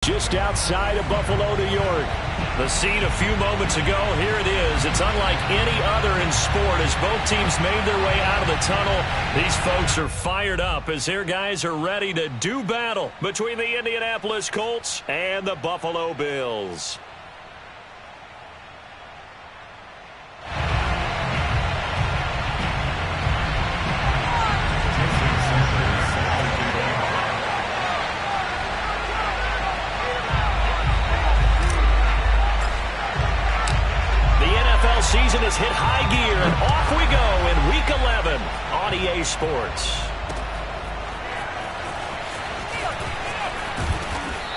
Just outside of Buffalo, New York. The scene a few moments ago, here it is. It's unlike any other in sport as both teams made their way out of the tunnel. These folks are fired up as their guys are ready to do battle between the Indianapolis Colts and the Buffalo Bills. Season has hit high gear, and off we go in Week 11 on EA Sports.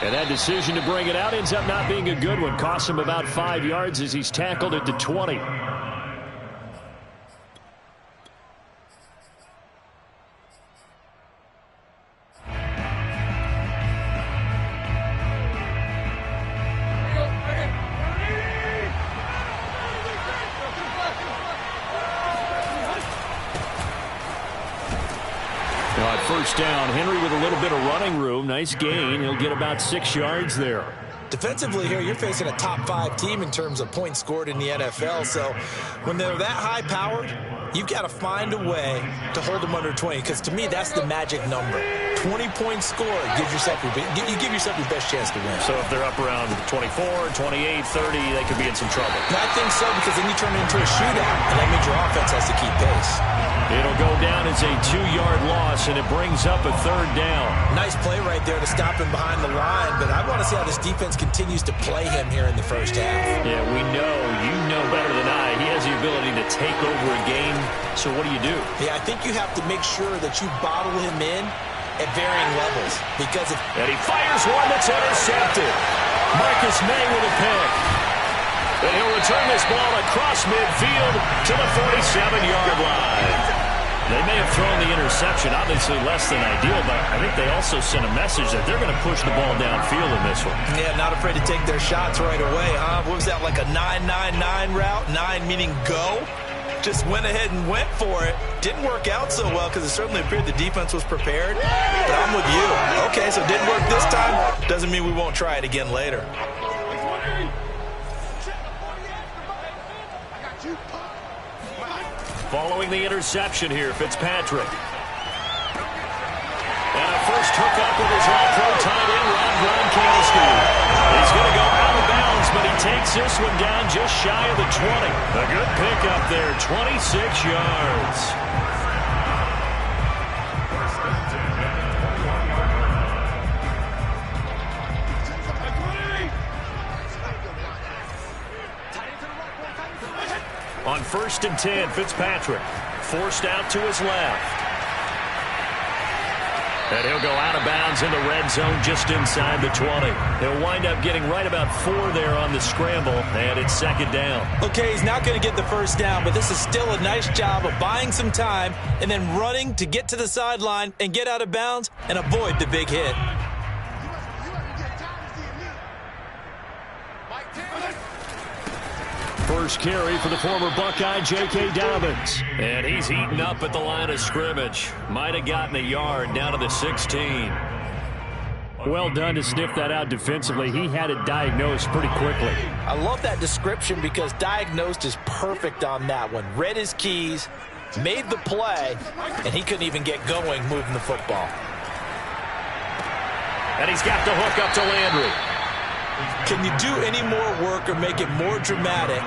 And that decision to bring it out ends up not being a good one. Costs him about 5 yards as he's tackled it to 20. First down, Henry with a little bit of running room. Nice gain. He'll get about 6 yards there. Defensively here, you're facing a top 5 team in terms of points scored in the NFL. So when they're that high-powered, you've got to find a way to hold them under 20. Because to me, that's the magic number. 20 points scored gives yourself you give yourself your best chance to win. So if they're up around 24, 28, 30, they could be in some trouble. And I think so, because then you turn it into a shootout, and that means your offense has to keep pace. It'll go down as a 2-yard loss, and it brings up a 3rd down. Nice play right there to stop him behind the line, but I want to see how this defense continues to play him here in the first half. Yeah, we know, you know better than I, he has the ability to take over a game. So what do you do? Yeah, I think you have to make sure that you bottle him in at varying levels. Because if and he fires one that's intercepted. Marcus May with a pick. And he'll return this ball across midfield to the 47-yard line. They may have thrown the interception, obviously less than ideal, but I think they also sent a message that they're going to push the ball downfield in this one. Yeah, not afraid to take their shots right away, huh? What was that, like a 9-9-9 route? 9 meaning go? Just went ahead and went for it. Didn't work out so well because it certainly appeared the defense was prepared. But I'm with you. Okay, so it didn't work this time. Doesn't mean we won't try it again later. Following the interception here, Fitzpatrick. And a first hookup with his all-pro tight end, Rob Gronkowski. He's going to go out of bounds, but he takes this one down just shy of the 20. A good pickup there, 26 yards. On 1st and 10, Fitzpatrick forced out to his left. And he'll go out of bounds in the red zone just inside the 20. He'll wind up getting right about 4 there on the scramble, and it's 2nd down. Okay, he's not going to get the first down, but this is still a nice job of buying some time and then running to get to the sideline and get out of bounds and avoid the big hit. First carry for the former Buckeye, J.K. Dobbins. And he's eaten up at the line of scrimmage. Might have gotten a yard down to the 16. Well done to sniff that out defensively. He had it diagnosed pretty quickly. I love that description because diagnosed is perfect on that one. Read his keys, made the play, and he couldn't even get going moving the football. And he's got the hook up to Landry. Can you do any more work or make it more dramatic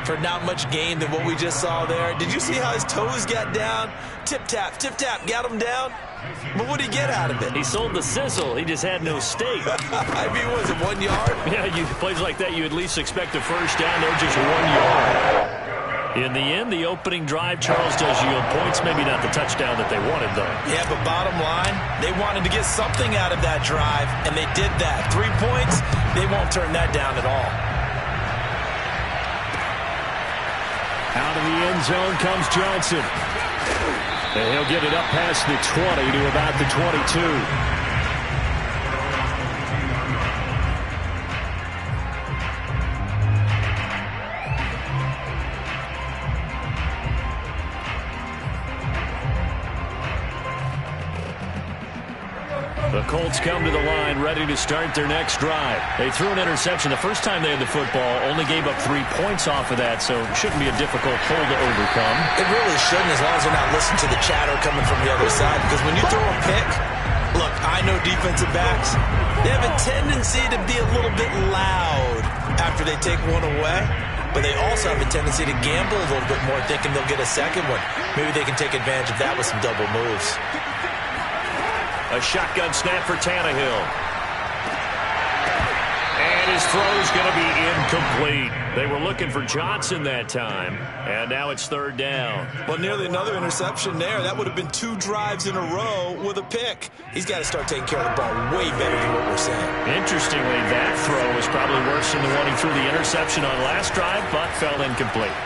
for not much gain than what we just saw there? Did you see how his toes got down? Tip-tap, got him down. But what did he get out of it? He sold the sizzle. He just had no steak. I mean, was it 1 yard? Yeah, plays like that, you at least expect a first down. They're just 1 yard. In the end, the opening drive, Charles, does yield points. Maybe not the touchdown that they wanted, though. Yeah, but bottom line, they wanted to get something out of that drive, and they did that. 3 points, they won't turn that down at all. Out of the end zone comes Johnson. And he'll get it up past the 20 to about the 22. The Colts Colts come to the line, ready to start their next drive. They threw an interception the first time they had the football, only gave up 3 points off of that, so it shouldn't be a difficult hole to overcome. It really shouldn't, as long as they're not listening to the chatter coming from the other side, because when you throw a pick, look, I know defensive backs, they have a tendency to be a little bit loud after they take one away, but they also have a tendency to gamble a little bit more, thinking they'll get a second one. Maybe they can take advantage of that with some double moves. A shotgun snap for Tannehill. And his throw's going to be incomplete. They were looking for Johnson that time, and now it's 3rd down. Well, nearly another interception there. That would have been 2 drives in a row with a pick. He's got to start taking care of the ball way better than what we're saying. Interestingly, that throw was probably worse than the one he threw the interception on last drive, but fell incomplete.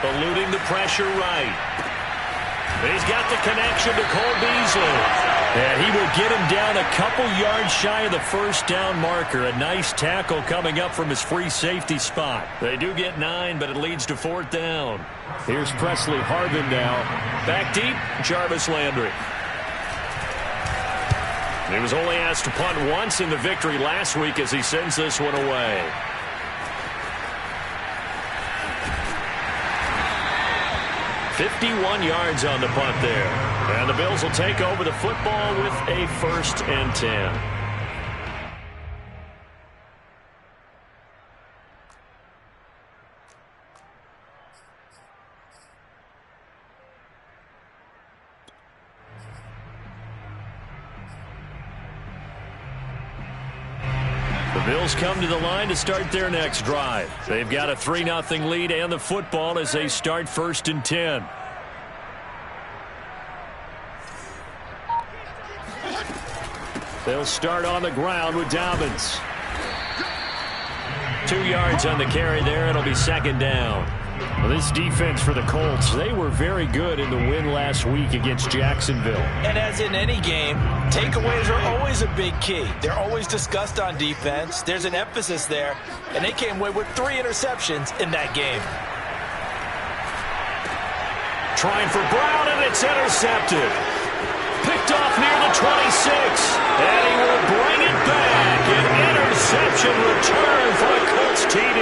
Eluding the pressure right. He's got the connection to Cole Beasley. And he will get him down a couple yards shy of the 1st down marker. A nice tackle coming up from his free safety spot. They do get 9, but it leads to 4th down. Here's Presley Harvin now. Back deep, Jarvis Landry. He was only asked to punt once in the victory last week as he sends this one away. 51 yards on the punt there. And the Bills will take over the football with a 1st and 10. The Bills come to the line to start their next drive. They've got a 3-0 lead and the football as they start 1st and 10. They'll start on the ground with Dobbins. 2 yards on the carry there. It'll be 2nd down. Well, this defense for the Colts, they were very good in the win last week against Jacksonville. And as in any game, takeaways are always a big key. They're always discussed on defense. There's an emphasis there, and they came away with 3 interceptions in that game. Trying for Brown, and it's intercepted. Picked off near the 26, and he will bring it back. An interception return for a Colts TD.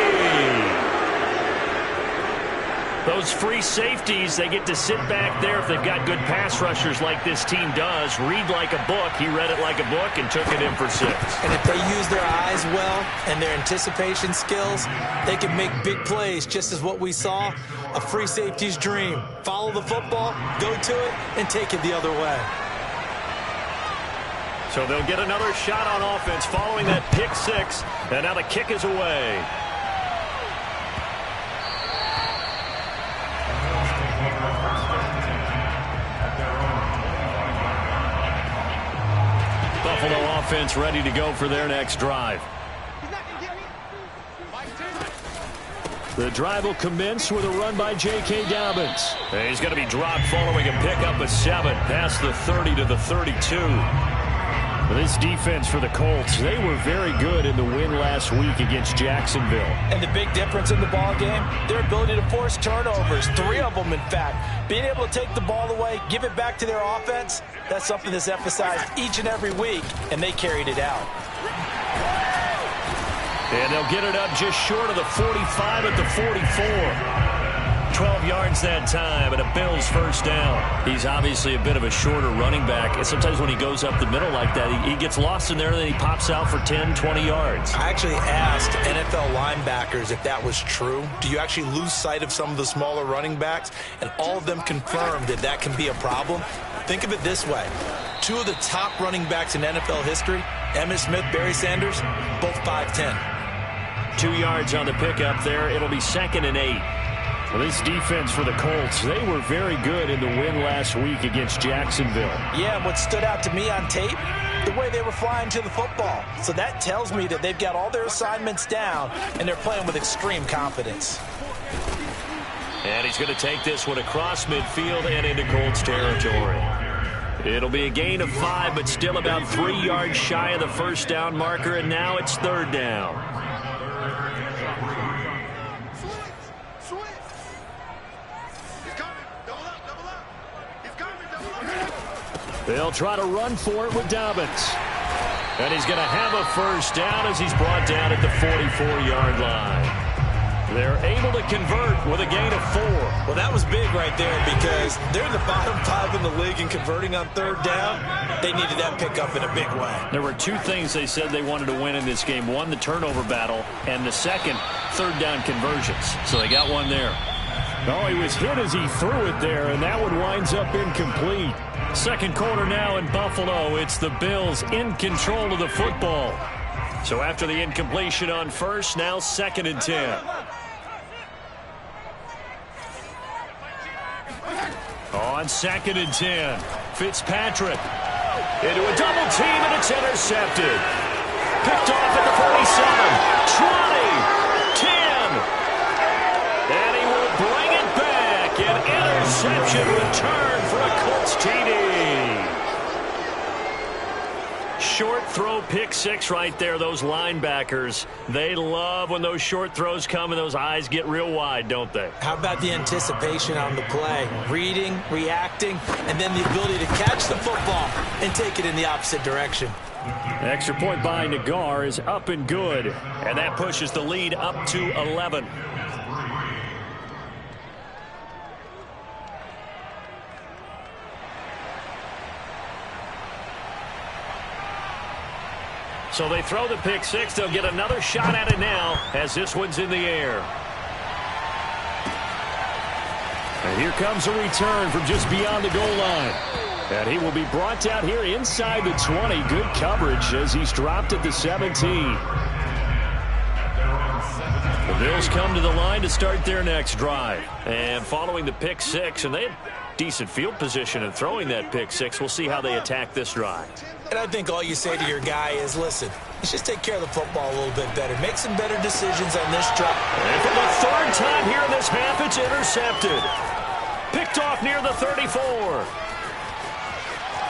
Those free safeties, they get to sit back there if they've got good pass rushers like this team does. Read like a book. He read it like a book and took it in for 6. And if they use their eyes well and their anticipation skills, they can make big plays, just as what we saw, a free safety's dream. Follow the football, go to it, and take it the other way. So they'll get another shot on offense following that pick 6, and now the kick is away. Buffalo offense ready to go for their next drive. The drive will commence with a run by J.K. Dobbins. And he's going to be dropped following a pickup of 7 past the 30 to the 32. This defense for the Colts, they were very good in the win last week against Jacksonville. And the big difference in the ball game, their ability to force turnovers, 3 of them in fact. Being able to take the ball away, give it back to their offense, that's something that's emphasized each and every week, and they carried it out. And they'll get it up just short of the 45 at the 44. 12 yards that time, and a Bills 1st down. He's obviously a bit of a shorter running back, and sometimes when he goes up the middle like that, he gets lost in there, and then he pops out for 10, 20 yards. I actually asked NFL linebackers if that was true. Do you actually lose sight of some of the smaller running backs? And all of them confirmed that that can be a problem. Think of it this way. 2 of the top running backs in NFL history, Emmitt Smith, Barry Sanders, both 5'10". 2 yards on the pickup there. It'll be 2nd and 8. Well, this defense for the Colts, they were very good in the win last week against Jacksonville. Yeah, and what stood out to me on tape, the way they were flying to the football. So that tells me that they've got all their assignments down, and they're playing with extreme confidence. And he's going to take this one across midfield and into Colts territory. It'll be a gain of 5, but still about 3 yards shy of the 1st down marker, and now it's 3rd down. They'll try to run for it with Dobbins. And he's going to have a first down as he's brought down at the 44-yard line. They're able to convert with a gain of 4. Well, that was big right there because they're in the bottom 5 in the league in converting on third down. They needed that pickup in a big way. There were 2 things they said they wanted to win in this game. One, the turnover battle, and the second, third down conversions. So they got one there. Oh, he was hit as he threw it there, and that one winds up incomplete. Second quarter now in Buffalo. It's the Bills in control of the football. So after the incompletion on first, now 2nd and 10. On 2nd and 10, Fitzpatrick into a double team, and it's intercepted. Picked off at the 47, 20, 10. And he will bring it back. An interception return for a Colts TD. Short throw, pick 6 right there. Those linebackers, they love when those short throws come and those eyes get real wide, don't they? How about the anticipation on the play? Reading, reacting, and then the ability to catch the football and take it in the opposite direction. Extra point by Nagar is up and good, and that pushes the lead up to 11. So they throw the pick 6. They'll get another shot at it now as this one's in the air. And here comes a return from just beyond the goal line. And he will be brought down here inside the 20. Good coverage as he's dropped at the 17. The Bills come to the line to start their next drive. And following the pick 6, and they had decent field position in throwing that pick 6. We'll see how they attack this drive. And I think all you say to your guy is, listen, let's just take care of the football a little bit better. Make some better decisions on this drive. And for the 3rd time here in this half, it's intercepted. Picked off near the 34.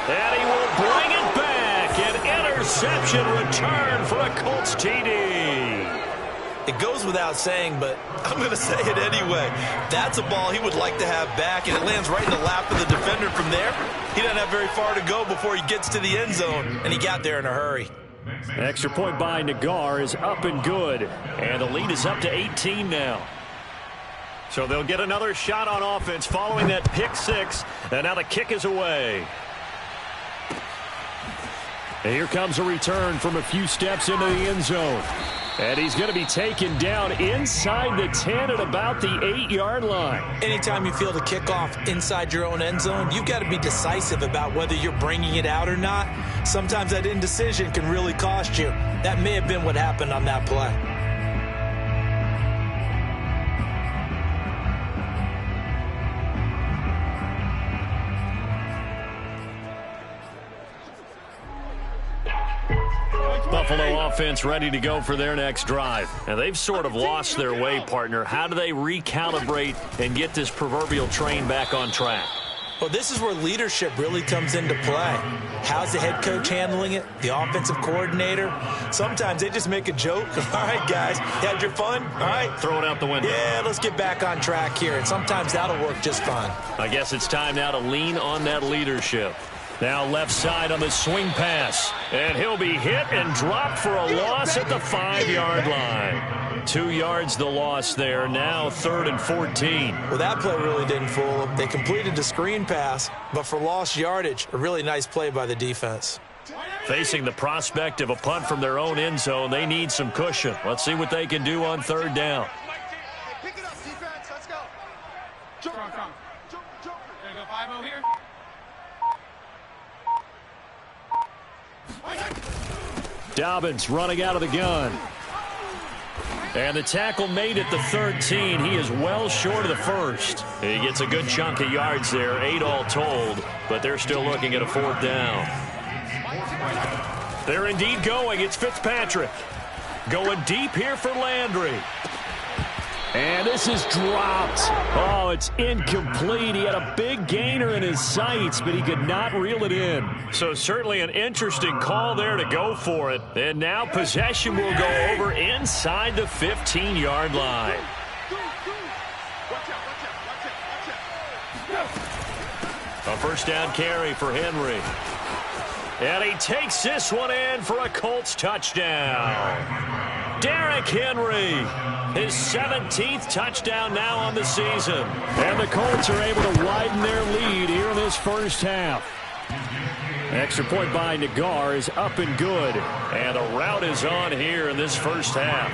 And he will bring it back. An interception return for a Colts TD. It goes without saying, but I'm going to say it anyway. That's a ball he would like to have back, and it lands right in the lap of the defender from there. He doesn't have very far to go before he gets to the end zone, and he got there in a hurry. Extra point by Nagar is up and good, and the lead is up to 18 now. So they'll get another shot on offense following that pick 6, and now the kick is away. And here comes a return from a few steps into the end zone. And he's going to be taken down inside the 10 at about the 8-yard line. Anytime you feel the kickoff inside your own end zone, you've got to be decisive about whether you're bringing it out or not. Sometimes that indecision can really cost you. That may have been what happened on that play. Buffalo offense ready to go for their next drive. And they've sort of lost their way, partner. How do they recalibrate and get this proverbial train back on track? Well, this is where leadership really comes into play. How's the head coach handling it? The offensive coordinator? Sometimes they just make a joke. All right, guys, you had your fun? All right. Throw it out the window. Yeah, let's get back on track here. And sometimes that'll work just fine. I guess it's time now to lean on that leadership. Now left side on the swing pass. And he'll be hit and dropped for a loss at the 5-yard line. 2 yards the loss there. Now 3rd and 14. Well, that play really didn't fool them. They completed the screen pass, but for lost yardage, a really nice play by the defense. Facing the prospect of a punt from their own end zone, they need some cushion. Let's see what they can do on 3rd down. Pick it up, defense. Let's go. Strong. Jump. There you go, 5-0 here. Dobbins running out of the gun. And the tackle made at the 13. He is well short of the first. He gets a good chunk of yards there, 8 all told, but they're still looking at a 4th down. They're indeed going. It's Fitzpatrick. Going deep here for Landry. And this is dropped. Oh, it's incomplete. He had a big gainer in his sights, but he could not reel it in. So certainly an interesting call there to go for it. And now possession will go over inside the 15-yard line. A first down carry for Henry. And he takes this one in for a Colts touchdown. Derrick Henry, his 17th touchdown now on the season. And the Colts are able to widen their lead here in this first half. Extra point by Nagar is up and good. And a rout is on here in this first half.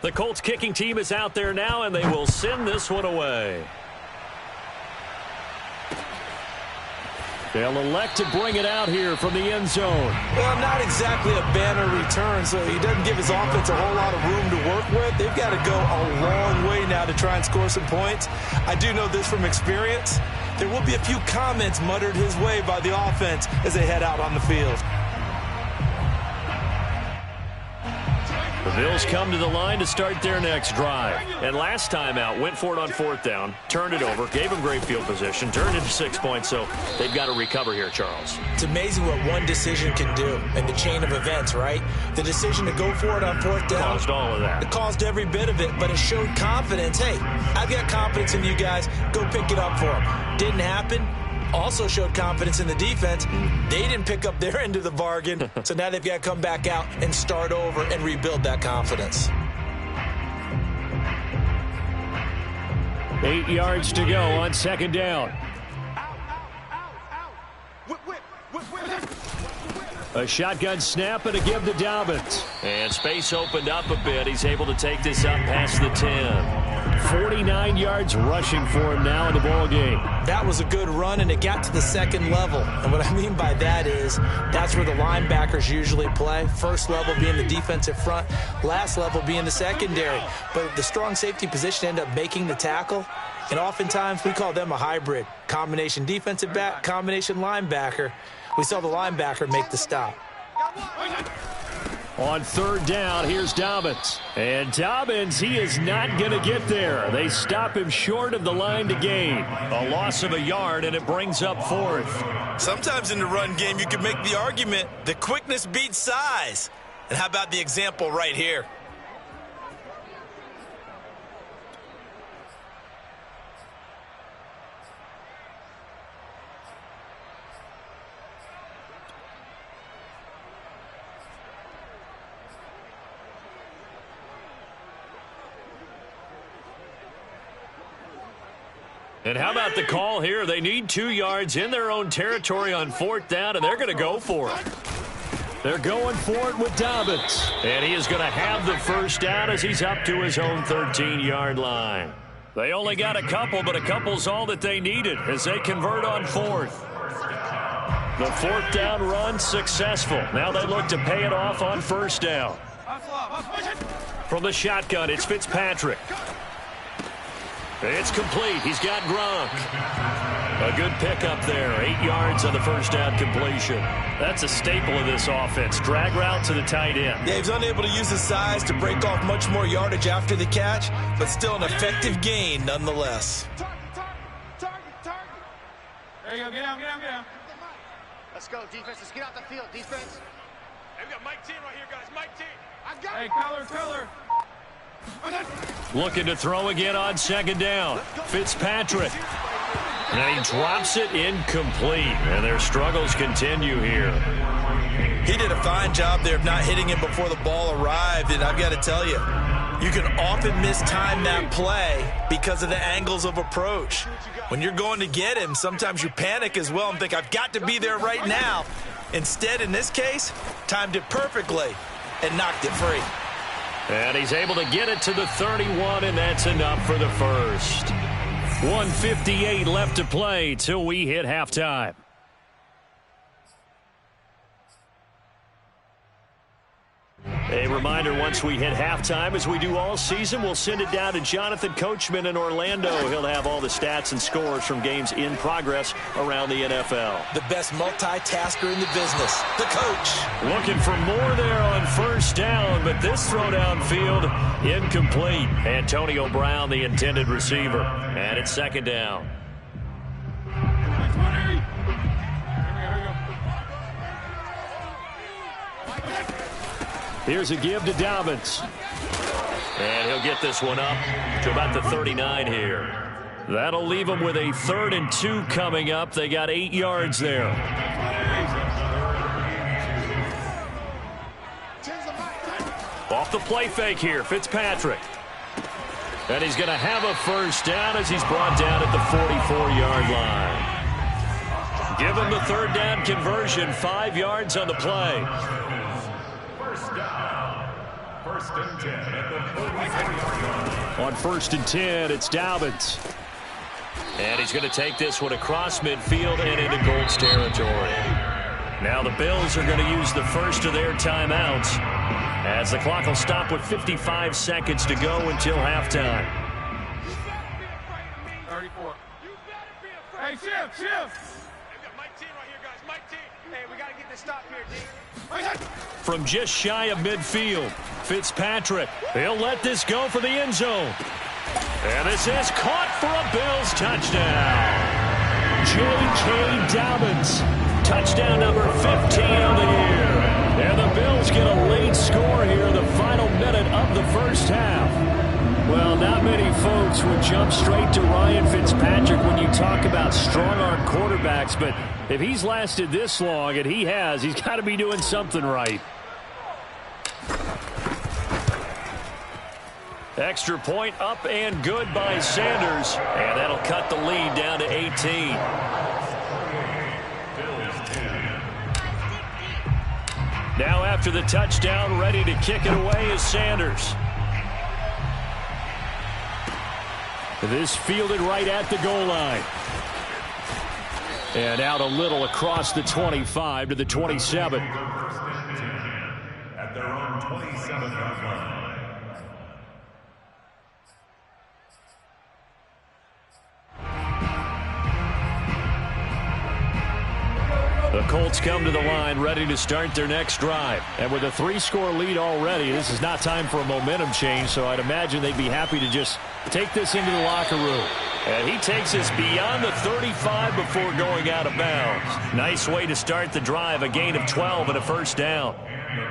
The Colts kicking team is out there now, and they will send this one away. They'll elect to bring it out here from the end zone. Well, not exactly a banner return, so he doesn't give his offense a whole lot of room to work with. They've got to go a long way now to try and score some points. I do know this from experience. There will be a few comments muttered his way by the offense as they head out on the field. The Bills come to the line to start their next drive. And last time out, went for it on fourth down, turned it over, gave them great field position, turned it to 6 points, so they've got to recover here, Charles. It's amazing what one decision can do in the chain of events, right? The decision to go for it on fourth down. Caused all of that. It caused every bit of it, but it showed confidence. Hey, I've got confidence in you guys. Go pick it up for them. Didn't happen. Also showed confidence in the defense. They didn't pick up their end of the bargain, so now they've got to come back out and start over and rebuild that confidence. 8 yards to go on second down. A shotgun snap and a give to Dobbins. And space opened up a bit. He's able to take this up past the 10. 49 yards rushing for him now in the ball game. That was a good run, and it got to the second level. And what I mean by that is that's where the linebackers usually play. First level being the defensive front, last level being the secondary. But the strong safety position ended up making the tackle. And oftentimes we call them a hybrid. Combination defensive back, combination linebacker. We saw the linebacker make the stop. On third down, here's Dobbins. And Dobbins, he is not going to get there. They stop him short of the line to gain. A loss of a yard, and it brings up fourth. Sometimes in the run game, you can make the argument that quickness beats size. And how about the example right here? And how about the call here? They need 2 yards in their own territory on fourth down, and they're going to go for it. They're going for it with Dobbins. And he is going to have the first down as he's up to his own 13-yard line. They only got a couple, but a couple's all that they needed as they convert on fourth. The fourth down run successful. Now they look to pay it off on first down. From the shotgun, it's Fitzpatrick. It's complete. He's got Gronk. A good pickup there. 8 yards on the first down completion. That's a staple of this offense. Drag route to the tight end. Yeah, he's unable to use his size to break off much more yardage after the catch, but still an effective gain nonetheless. There you go. Get down. Let's go, defense. Let's get out the field, defense. Hey, we got Mike 10 right here, guys. Mike 10. I got it. Hey, color. Looking to throw again on second down. Fitzpatrick. And he drops it incomplete. And their struggles continue here. He did a fine job there of not hitting him before the ball arrived. And I've got to tell you, you can often mistime that play because of the angles of approach. When you're going to get him, sometimes you panic as well and think, I've got to be there right now. Instead, in this case, timed it perfectly and knocked it free. And he's able to get it to the 31, and that's enough for the first. 1:58 left to play till we hit halftime. A reminder, once we hit halftime, as we do all season, we'll send it down to Jonathan Coachman in Orlando. He'll have all the stats and scores from games in progress around the NFL. The best multitasker in the business, the coach. Looking for more there on first down, but this throw downfield incomplete. Antonio Brown, the intended receiver, and it's second down. Here's a give to Dobbins. And he'll get this one up to about the 39 here. That'll leave them with a 3rd and 2 coming up. They got 8 yards there. Off the play fake here, Fitzpatrick. And he's going to have a first down as he's brought down at the 44-yard line. Give him the 3rd down conversion, 5 yards on the play. On 1st and 10, it's Dobbins. And he's going to take this one across midfield and into Colts territory. Now the Bills are going to use the first of their timeouts as the clock will stop with 55 seconds to go until halftime. 34. Hey, Shift! Hey, we got Mike T right here, guys. Mike T. Hey, we got to get this stop here, D. From just shy of midfield, Fitzpatrick. He'll let this go for the end zone. And this is caught for a Bills touchdown. J.K. Dobbins. Touchdown number 15 of the year. And the Bills get a late score here in the final minute of the first half. Well, not many folks would jump straight to Ryan Fitzpatrick when you talk about strong-arm quarterbacks, but if he's lasted this long, and he has, he's got to be doing something right. Extra point up and good by Sanders, and that'll cut the lead down to 18. Now after the touchdown, ready to kick it away is Sanders. This fielded right at the goal line. And out a little across the 25 to the 27. At their own 27-yard line. The Colts come to the line ready to start their next drive. And with a 3-score lead already, this is not time for a momentum change, so I'd imagine they'd be happy to just take this into the locker room. And he takes us beyond the 35 before going out of bounds. Nice way to start the drive, a gain of 12 and a first down.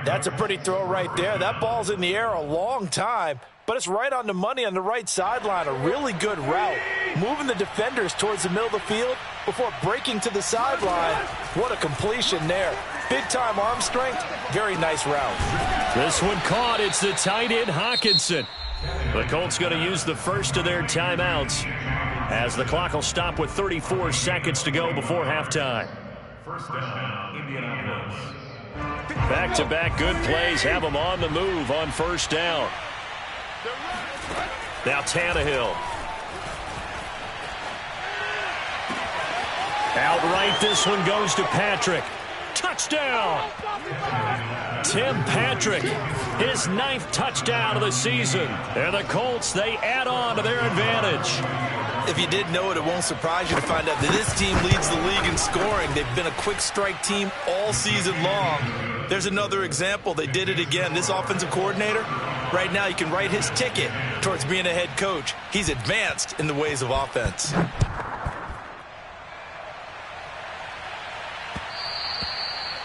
That's a pretty throw right there. That ball's in the air a long time, but it's right on the money on the right sideline. A really good route. Moving the defenders towards the middle of the field before breaking to the sideline. What a completion there. Big-time arm strength. Very nice route. This one caught. It's the tight end, Hockenson. The Colts going to use the first of their timeouts as the clock will stop with 34 seconds to go before halftime. First down, Indianapolis. Back-to-back good plays have them on the move on first down. Now Tannehill. Outright, this one goes to Patrick. Touchdown! Tim Patrick, his 9th touchdown of the season. And the Colts, they add on to their advantage. If you didn't know it, it won't surprise you to find out that this team leads the league in scoring. They've been a quick strike team all season long. There's another example. They did it again. This offensive coordinator, right now you can write his ticket towards being a head coach. He's advanced in the ways of offense.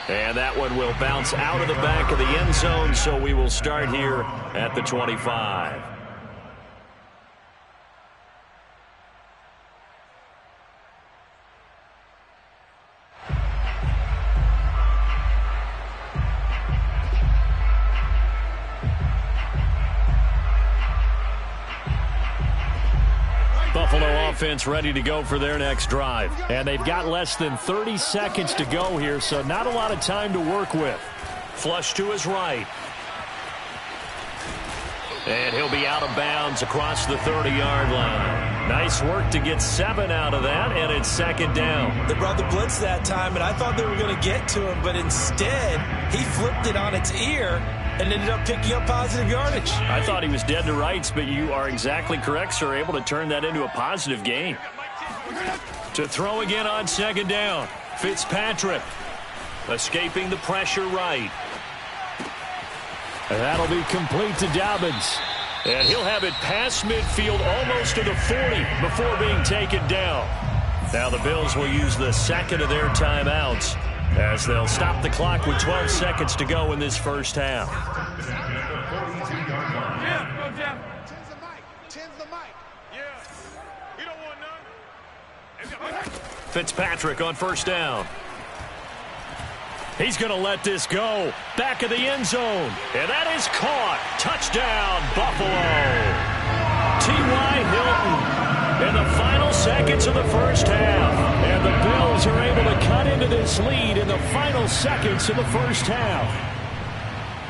And that one will bounce out of the back of the end zone, so we will start here at the 25. Buffalo offense ready to go for their next drive. And they've got less than 30 seconds to go here, so not a lot of time to work with. Flush to his right. And he'll be out of bounds across the 30-yard line. Nice work to get 7 out of that, and it's second down. They brought the blitz that time, and I thought they were going to get to him, but instead he flipped it on its ear and ended up picking up positive yardage. I thought he was dead to rights, but you are exactly correct, sir. Able to turn that into a positive gain. To throw again on second down. Fitzpatrick escaping the pressure right. And that'll be complete to Dobbins. And he'll have it past midfield almost to the 40 before being taken down. Now the Bills will use the second of their timeouts as they'll stop the clock with 12 seconds to go in this first half. Fitzpatrick on first down. He's going to let this go. Back of the end zone. And that is caught. Touchdown, Buffalo. T.Y. Hilton in the final seconds of the first half. And the Bills are able to cut into this lead in the final seconds of the first half.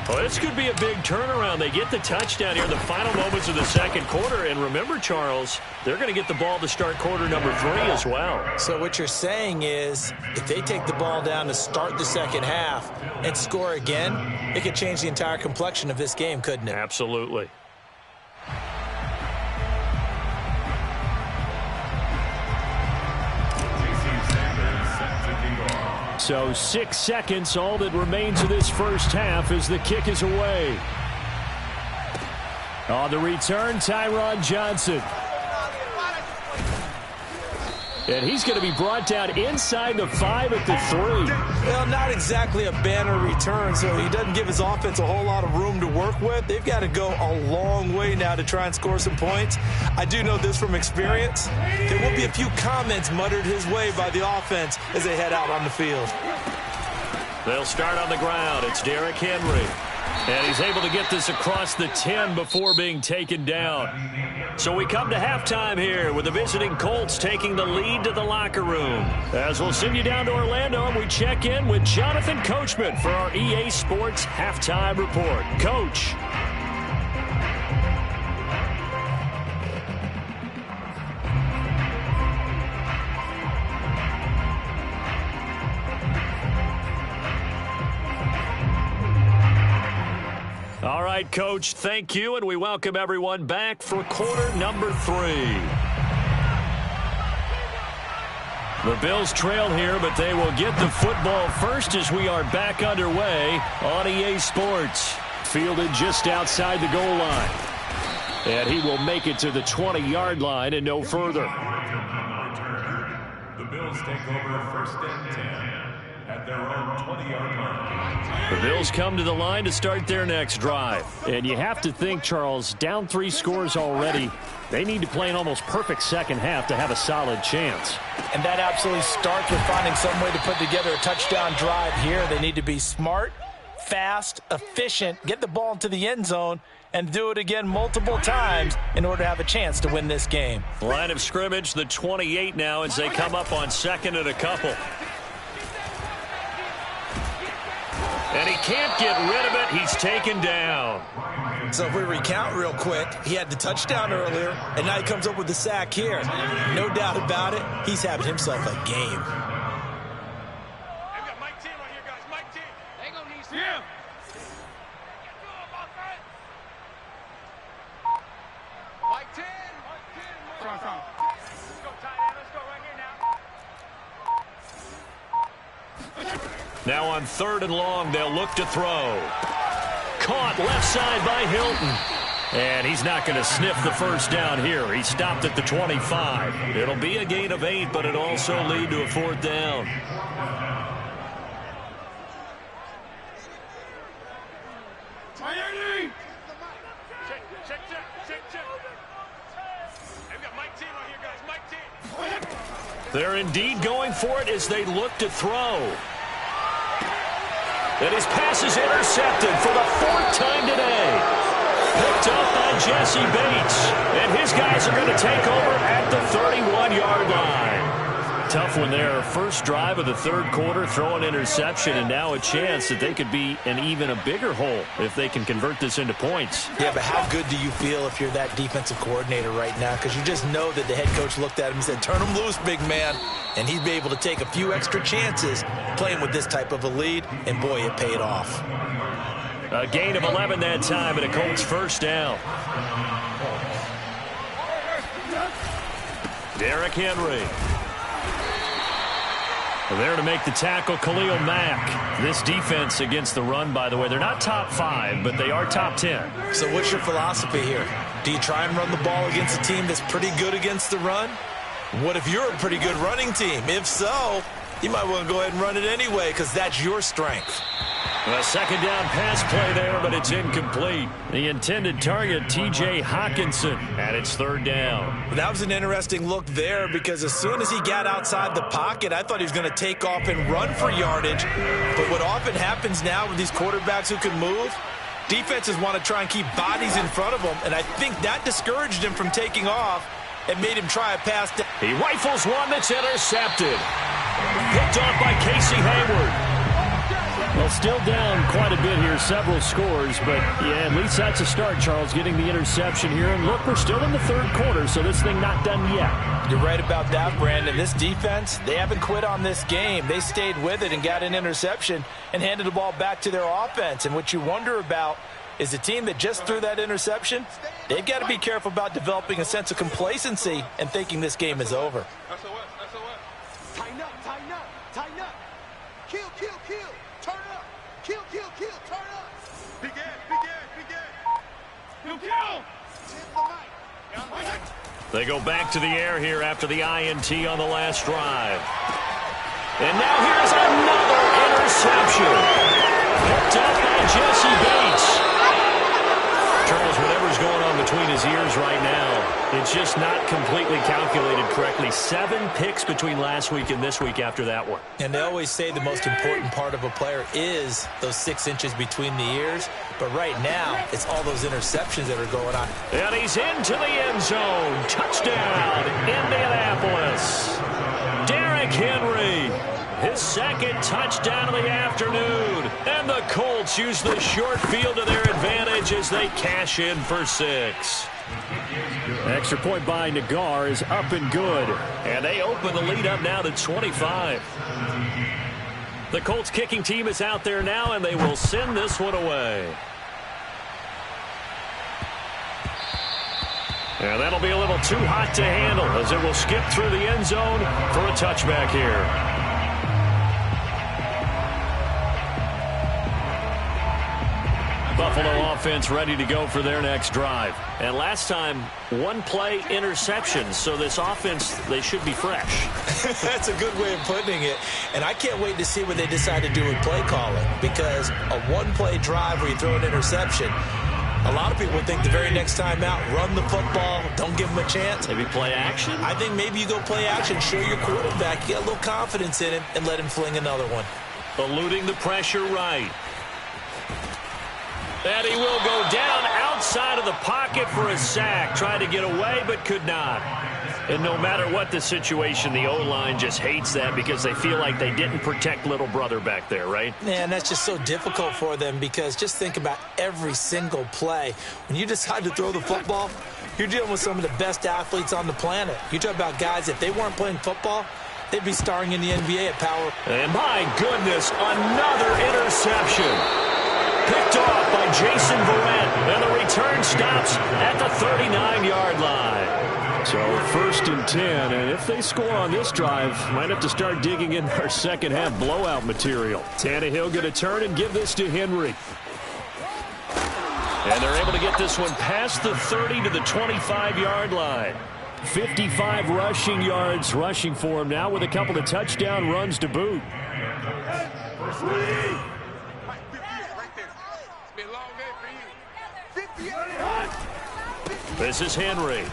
Well, this could be a big turnaround. They get the touchdown here in the final moments of the second quarter. And remember, Charles, they're going to get the ball to start quarter number 3 as well. So what you're saying is if they take the ball down to start the second half and score again, it could change the entire complexion of this game, couldn't it? Absolutely. So 6 seconds, all that remains of this first half as the kick is away. On the return, Tyron Johnson. And he's going to be brought down inside the 5 at the 3. Well, not exactly a banner return, so he doesn't give his offense a whole lot of room to work with. They've got to go a long way now to try and score some points. I do know this from experience. There will be a few comments muttered his way by the offense as they head out on the field. They'll start on the ground. It's Derrick Henry. And he's able to get this across the 10 before being taken down. So we come to halftime here with the visiting Colts taking the lead to the locker room. As we'll send you down to Orlando and we check in with Jonathan Coachman for our EA Sports Halftime Report. Coach. All right, Coach, thank you, and we welcome everyone back for quarter number 3. The Bills trail here, but they will get the football first as we are back underway on EA Sports. Fielded just outside the goal line. And he will make it to the 20-yard line and no further. The Bills take over first and 10 at their own 20-yard line. The Bills come to the line to start their next drive. And you have to think, Charles, down 3 scores already. They need to play an almost perfect second half to have a solid chance. And that absolutely starts with finding some way to put together a touchdown drive here. They need to be smart, fast, efficient, get the ball into the end zone, and do it again multiple times in order to have a chance to win this game. Line of scrimmage, the 28 now as they come up on second and a couple. And he can't get rid of it. He's taken down. So if we recount real quick, he had the touchdown earlier, and now he comes up with the sack here. No doubt about it, he's having himself a game. They've got Mike T right here, guys. Mike T. They gonna need some. Yeah. Mike T. Let's go tight end. Let's go right here now. Now on third and long, they'll look to throw. Caught left side by Hilton. And he's not going to sniff the first down here. He stopped at the 25. It'll be a gain of 8, but it'll also lead to a 4th down. Check. They've got Mike T right here, guys. Mike T. They're indeed going for it as they look to throw. And his pass is intercepted for the 4th time today. Picked up by Jesse Bates. And his guys are going to take over at the 31-yard line. Tough one there. First drive of the third quarter, throw an interception, and now a chance that they could be in even a bigger hole if they can convert this into points. Yeah, but how good do you feel if you're that defensive coordinator right now? Because you just know that the head coach looked at him and said, turn him loose, big man. And he'd be able to take a few extra chances playing with this type of a lead, and boy, it paid off. A gain of 11 that time, and a Colts first down. Derrick Henry. There to make the tackle, Khalil Mack. This defense against the run, by the way, they're not top 5, but they are top 10. So what's your philosophy here? Do you try and run the ball against a team that's pretty good against the run? What if you're a pretty good running team? If so, you might want to go ahead and run it anyway because that's your strength. A second down pass play there, but it's incomplete. The intended target, T.J. Hockenson, and it's third down. That was an interesting look there because as soon as he got outside the pocket, I thought he was going to take off and run for yardage. But what often happens now with these quarterbacks who can move, defenses want to try and keep bodies in front of them, and I think that discouraged him from taking off and made him try a pass down. He rifles one that's intercepted. Picked off by Casey Hayward. Well, still down quite a bit here, several scores, but yeah, at least that's a start, Charles, getting the interception here. And look, we're still in the third quarter, so this thing not done yet. You're right about that, Brandon. This defense, they haven't quit on this game. They stayed with it and got an interception and handed the ball back to their offense. And what you wonder about is the team that just threw that interception, they've got to be careful about developing a sense of complacency and thinking this game is over. Tighten up, tighten up, tighten up. Kill, kill, kill. Turn up. Kill, kill, kill. Turn up. Big Ed, big Ed, big Ed. Kill, kill. Tip the mic. They go back to the air here after the INT on the last drive. And now here's another interception. Picked up by Jesse Bates. Charles, whatever's going on between his ears right now, it's just not completely calculated correctly. 7 picks between last week and this week after that one. And they always say the most important part of a player is those 6 inches between the ears. But right now, it's all those interceptions that are going on. And he's into the end zone. Touchdown, Indianapolis. Derrick Henry. His second touchdown of the afternoon. And the Colts use the short field to their advantage as they cash in for 6. Extra point by Nagar is up and good. And they open the lead up now to 25. The Colts kicking team is out there now, and they will send this one away. And that'll be a little too hot to handle as it will skip through the end zone for a touchback here. Buffalo offense ready to go for their next drive. And last time, 1-play interception. So this offense, they should be fresh. That's a good way of putting it. And I can't wait to see what they decide to do with play calling. Because a 1-play drive where you throw an interception, a lot of people think the very next time out, run the football, don't give them a chance. Maybe play action? I think maybe you go play action, show your quarterback, get a little confidence in him, and let him fling another one. Eluding the pressure right. And he will go down outside of the pocket for a sack. Tried to get away, but could not. And no matter what the situation, the O-line just hates that because they feel like they didn't protect little brother back there, right? Man, that's just so difficult for them because just think about every single play. When you decide to throw the football, you're dealing with some of the best athletes on the planet. You talk about guys, if they weren't playing football, they'd be starring in the NBA at power. And my goodness, another interception. Picked off by Jason Verrett, and the return stops at the 39-yard line. So 1st and 10, and if they score on this drive, might have to start digging in their second-half blowout material. Tannehill going to turn and give this to Henry. And they're able to get this one past the 30 to the 25-yard line. 55 rushing yards rushing for him now with a couple of touchdown runs to boot. This is Henry.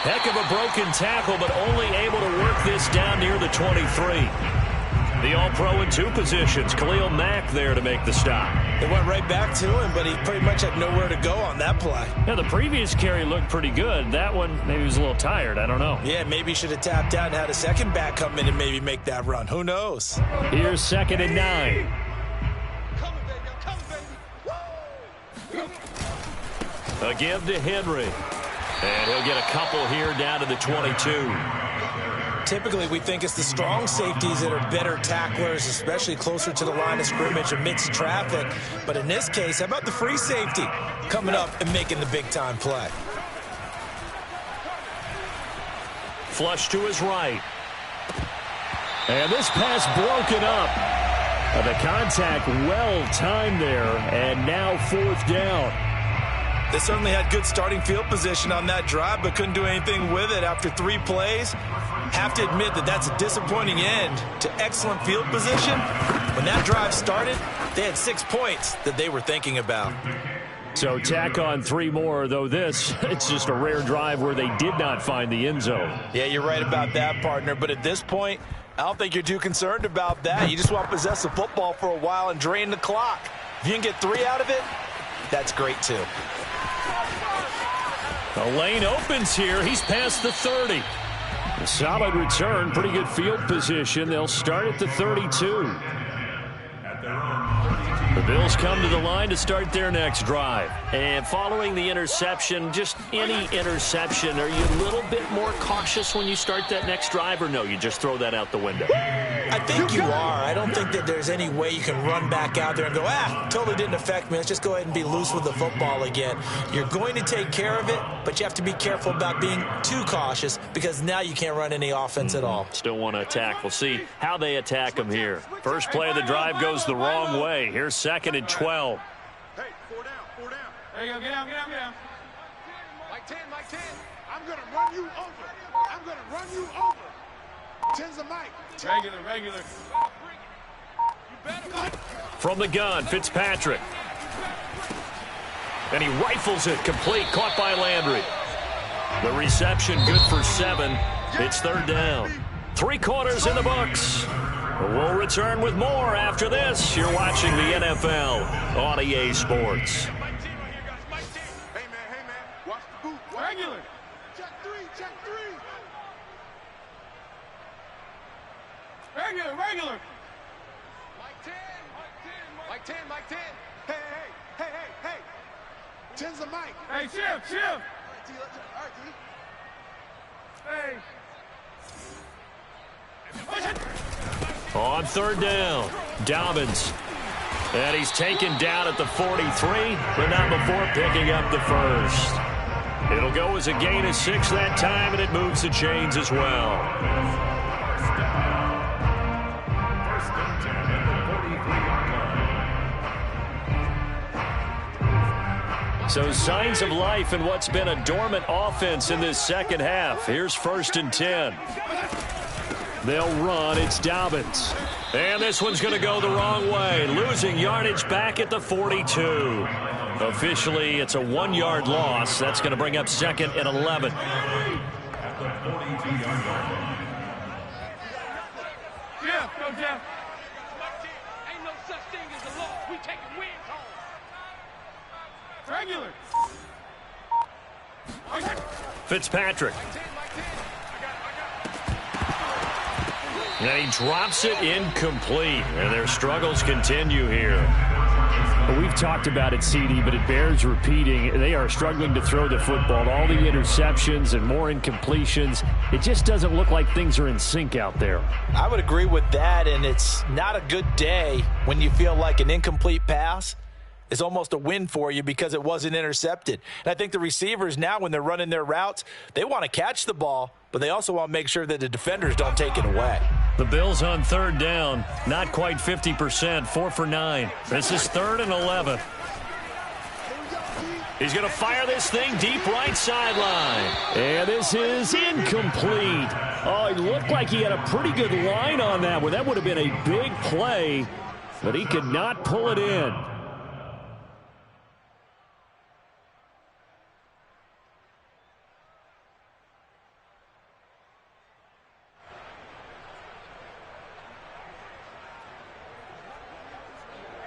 Heck of a broken tackle, but only able to work this down near the 23. The All-Pro in 2 positions. Khalil Mack there to make the stop. It went right back to him, but he pretty much had nowhere to go on that play. Yeah, the previous carry looked pretty good. That one, maybe he was a little tired. I don't know. Yeah, maybe he should have tapped out and had a second back come in and maybe make that run. Who knows? Here's 2nd and 9. A give to Henry. And he'll get a couple here down to the 22. typically we think it's the strong safeties that are better tacklers, especially closer to the line of scrimmage amidst traffic. But in this case, how about the free safety coming up and making the big-time play? Flush to his right. And this pass broken up. The contact well timed there, and now 4th down. They certainly had good starting field position on that drive, but couldn't do anything with it after 3 plays. Have to admit that that's a disappointing end to excellent field position. When that drive started, they had 6 points that they were thinking about. So tack on 3 more, though this, it's just a rare drive where they did not find the end zone. Yeah, you're right about that, partner. But at this point, I don't think you're too concerned about that. You just want to possess the football for a while and drain the clock. If you can get 3 out of it, that's great too. The lane opens here. He's past the 30. A solid return, pretty good field position. They'll start at the 32. The Bills come to the line to start their next drive. And following the interception, just any interception, are you a little bit more cautious when you start that next drive, or no, you just throw that out the window? I think you are. I don't think that there's any way you can run back out there and go, totally didn't affect me. Let's just go ahead and be loose with the football again. You're going to take care of it, but you have to be careful about being too cautious because now you can't run any offense at all. Still want to attack. We'll see how they attack them here. First play of the drive goes the wrong way. Here's 2nd and 12. Hey, 4 down, 4 down. There you go, get down. Mike 10. I'm going to run you over. 10's a Mike. Regular. From the gun, Fitzpatrick. And he rifles it complete, caught by Landry. The reception good for 7. It's 3rd down. 3 quarters in the books. We'll return with more after this. You're watching the NFL on EA Sports. Hey, man. Watch the boot. Regular. Check 3. Regular. Mike 10. Hey. 10's a Mike. Hey, Chip. All right, T. Hey. On 3rd down, Dobbins. And he's taken down at the 43, but not before picking up the first. It'll go as a gain of 6 that time, and it moves the chains as well. So signs of life in what's been a dormant offense in this second half. Here's 1st and 10. They'll run. It's Dobbins. And this one's going to go the wrong way. Losing yardage back at the 42. Officially, it's a 1-yard loss. That's going to bring up 2nd and 11. Jeff, go Jeff. Ain't no such thing as a loss. We taking wins home. Regular. Fitzpatrick. And he drops it incomplete. And their struggles continue here. Well, we've talked about it, CD, but it bears repeating. They are struggling to throw the football. All the interceptions and more incompletions. It just doesn't look like things are in sync out there. I would agree with that, and it's not a good day when you feel like an incomplete pass is almost a win for you because it wasn't intercepted. And I think the receivers now, when they're running their routes, they want to catch the ball, but they also want to make sure that the defenders don't take it away. The Bills on 3rd down, not quite 50%, 4 for 9. This is 3rd and 11. He's going to fire this thing deep right sideline. And this is incomplete. Oh, it looked like he had a pretty good line on that one. That would have been a big play, but he could not pull it in.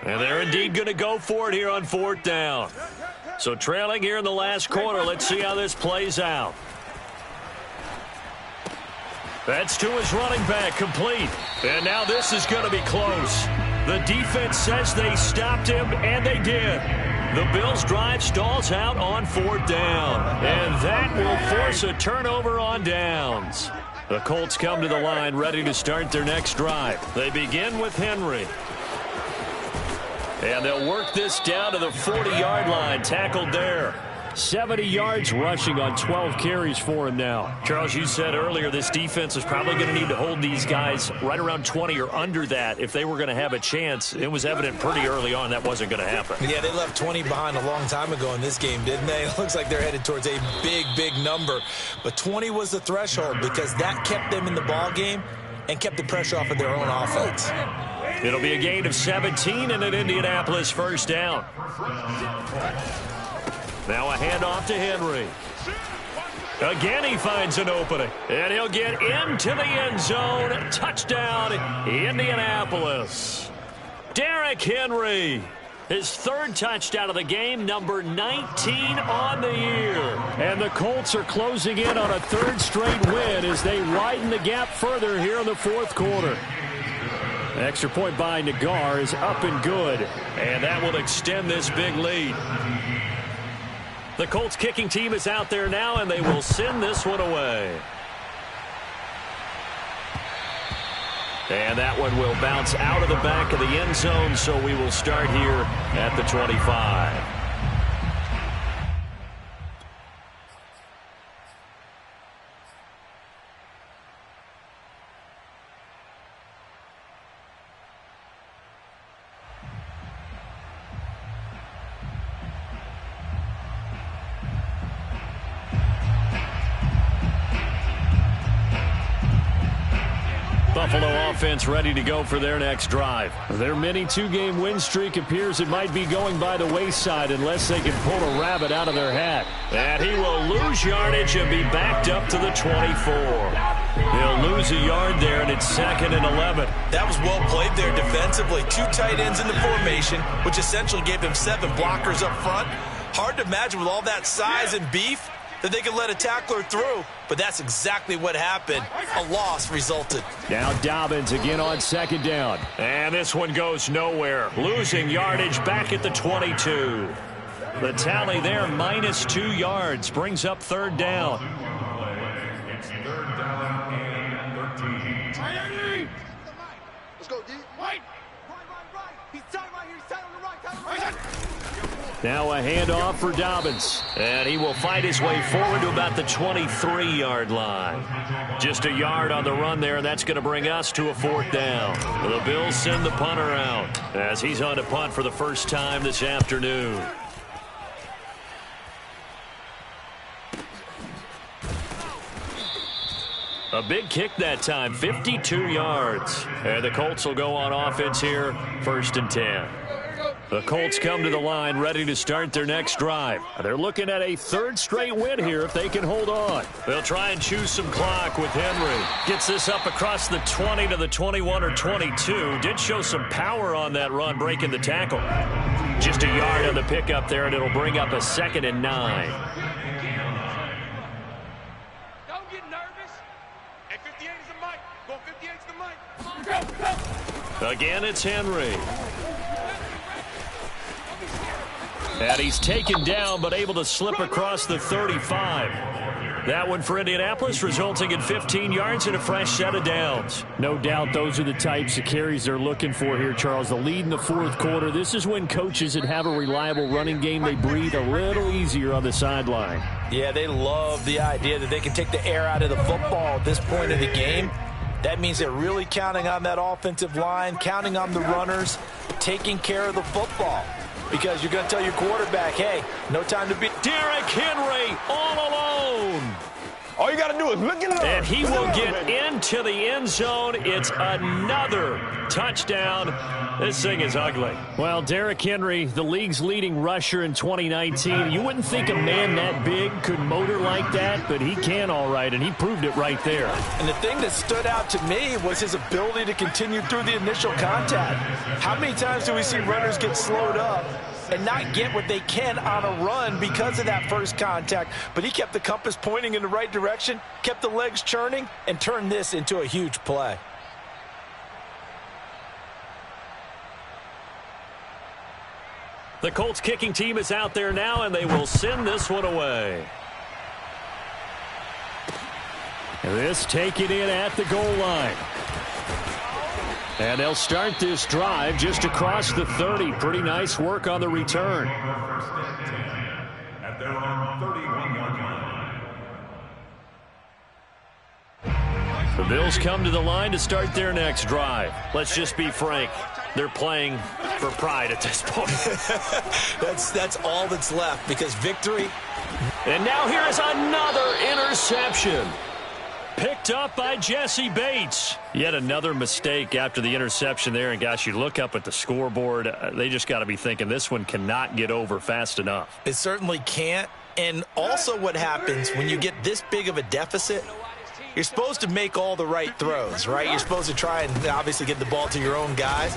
And they're indeed going to go for it here on 4th down. So trailing here in the last quarter. Let's see how this plays out. That's to his running back, complete. And now this is going to be close. The defense says they stopped him, and they did. The Bills' drive stalls out on 4th down. And that will force a turnover on downs. The Colts come to the line ready to start their next drive. They begin with Henry. And they'll work this down to the 40-yard line, tackled there. 70 yards rushing on 12 carries for him now. Charles, you said earlier this defense is probably going to need to hold these guys right around 20 or under that if they were going to have a chance. It was evident pretty early on that wasn't going to happen. Yeah, they left 20 behind a long time ago in this game, didn't they? It looks like they're headed towards a big, big number. But 20 was the threshold because that kept them in the ball game and kept the pressure off of their own offense. It'll be a gain of 17 and an Indianapolis first down. Now a handoff to Henry. Again, he finds an opening. And he'll get into the end zone. Touchdown, Indianapolis. Derrick Henry. His third touchdown of the game, number 19 on the year. And the Colts are closing in on a third straight win as they widen the gap further here in the fourth quarter. Extra point by Nagar is up and good. And that will extend this big lead. The Colts kicking team is out there now, and they will send this one away. And that one will bounce out of the back of the end zone, so we will start here at the 25. Buffalo offense ready to go for their next drive. Their mini two-game win streak appears it might be going by the wayside unless they can pull a rabbit out of their hat. And he will lose yardage and be backed up to the 24. He'll lose a yard there, and it's 2nd and 11. That was well played there defensively. 2 tight ends in the formation, which essentially gave him 7 blockers up front. Hard to imagine with all that size and beef that they could let a tackler through, but that's exactly what happened. A loss resulted. Now Dobbins again on 2nd down. And this one goes nowhere. Losing yardage back at the 22. The tally there, -2 yards, brings up 3rd down. It's 3rd down and 13. Let's go, D. Right. He's tied right here. He's tied on the right. Tied on the right. Now a handoff for Dobbins. And he will fight his way forward to about the 23-yard line. Just a yard on the run there, and that's going to bring us to a 4th down. The Bills send the punter out as he's on to punt for the first time this afternoon. A big kick that time, 52 yards. And the Colts will go on offense here, 1st and 10. The Colts come to the line ready to start their next drive. They're looking at a 3rd straight win here if they can hold on. They'll try and choose some clock with Henry. Gets this up across the 20 to the 21 or 22. Did show some power on that run, breaking the tackle. Just a yard on the pickup there, and it'll bring up a 2nd and 9. Don't get nervous. At 58 is the mic. Go 58 is the mic. Go. Again, it's Henry. And he's taken down, but able to slip across the 35. That one for Indianapolis, resulting in 15 yards and a fresh set of downs. No doubt those are the types of carries they're looking for here, Charles. The lead in the fourth quarter. This is when coaches that have a reliable running game, they breathe a little easier on the sideline. Yeah, they love the idea that they can take the air out of the football at this point of the game. That means they're really counting on that offensive line, counting on the runners, taking care of the football. Because you're going to tell your quarterback, hey, no time to beat. Derrick Henry all alone. All you got to do is look it up. And he will get into the end zone. It's another touchdown. This thing is ugly. Well, Derrick Henry, the league's leading rusher in 2019. You wouldn't think a man that big could motor like that, but he can all right, and he proved it right there. And the thing that stood out to me was his ability to continue through the initial contact. How many times do we see runners get slowed up and not get what they can on a run because of that first contact? But he kept the compass pointing in the right direction, kept the legs churning, and turned this into a huge play. The Colts kicking team is out there now, and they will send this one away. This taken in at the goal line. And they'll start this drive just across the 30. Pretty nice work on the return. First and 10 at their own 31-yard line. The Bills come to the line to start their next drive. Let's just be frank. They're playing for pride at this point. That's all that's left, because victory. And now here is another interception. Picked up by Jesse Bates. Yet another mistake after the interception there. And, gosh, you look up at the scoreboard, they just got to be thinking this one cannot get over fast enough. It certainly can't. And also what happens when you get this big of a deficit, you're supposed to make all the right throws, right? You're supposed to try and obviously get the ball to your own guys.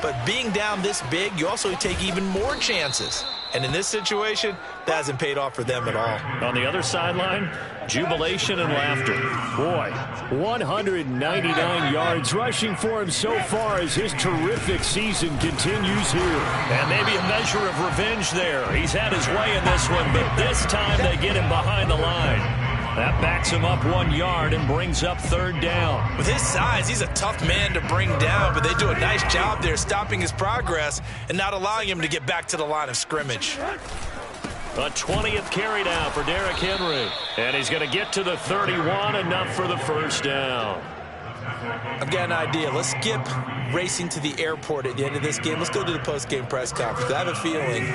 But being down this big, you also take even more chances. And in this situation, that hasn't paid off for them at all. On the other sideline, jubilation and laughter. Boy, 199 yards rushing for him so far as his terrific season continues here. And maybe a measure of revenge there. He's had his way in this one, but this time they get him behind the line. That backs him up 1 yard and brings up third down. With his size, he's a tough man to bring down, but they do a nice job there stopping his progress and not allowing him to get back to the line of scrimmage. A 20th carry down for Derrick Henry. And he's going to get to the 31, enough for the first down. I've got an idea. Let's skip racing to the airport at the end of this game. Let's go to the post-game press conference. I have a feeling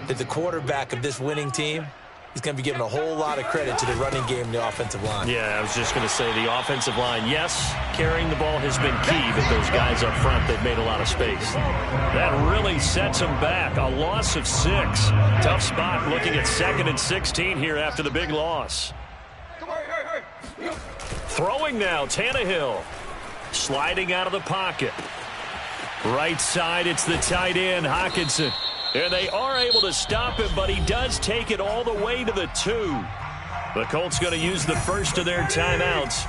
that the quarterback of this winning team is going to be given a whole lot of credit to the running game and the offensive line. Yeah, I was just going to say the offensive line, yes, carrying the ball has been key, but those guys up front, they've made a lot of space. That really sets them back. A loss of 6. Tough spot looking at 2nd and 16 here after the big loss. Throwing now, Tannehill. Sliding out of the pocket. Right side, it's the tight end, Hockenson. And they are able to stop him, but he does take it all the way to the 2. The Colts going to use the first of their timeouts.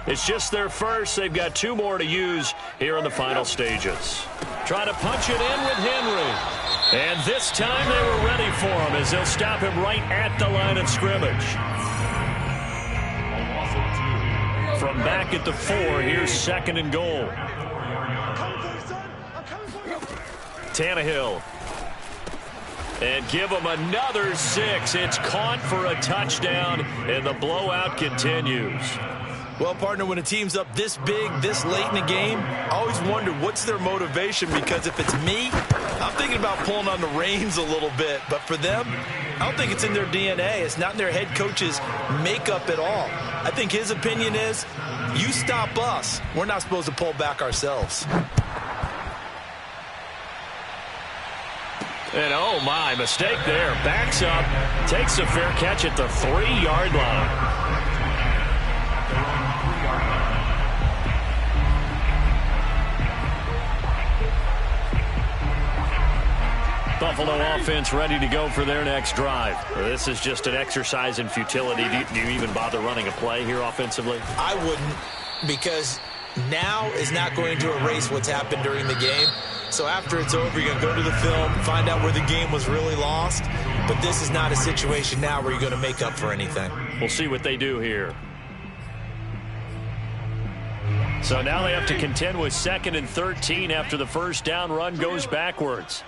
It's just their first. They've got 2 more to use here in the final stages. Trying to punch it in with Henry. And this time they were ready for him as they'll stop him right at the line of scrimmage. From back at the 4, here's 2nd and goal. Tannehill. And give him another 6. It's caught for a touchdown, and the blowout continues. Well, partner, when a team's up this big, this late in the game, I always wonder what's their motivation, because if it's me, I'm thinking about pulling on the reins a little bit. But for them, I don't think it's in their DNA. It's not in their head coach's makeup at all. I think his opinion is, you stop us, we're not supposed to pull back ourselves. And oh my, mistake there. Backs up, takes a fair catch at the 3-yard line. Buffalo offense ready to go for their next drive. This is just an exercise in futility. Do you even bother running a play here offensively? I wouldn't, because now is not going to erase what's happened during the game. So after it's over, you're going to go to the film, find out where the game was really lost. But this is not a situation now where you're going to make up for anything. We'll see what they do here. So now they have to contend with 2nd and 13 after the first down run goes backwards.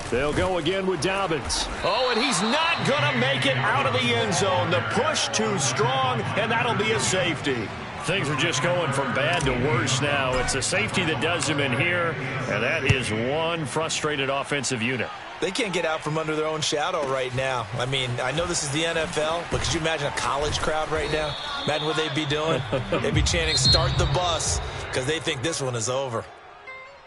They'll go again with Dobbins. Oh, and he's not going to make it out of the end zone. The push too strong, and that'll be a safety. Things are just going from bad to worse now. It's a safety that does him in here, and that is one frustrated offensive unit. They can't get out from under their own shadow right now. I mean, I know this is the NFL, but could you imagine a college crowd right now? Imagine what they'd be doing. They'd be chanting, "Start the bus," because they think this one is over.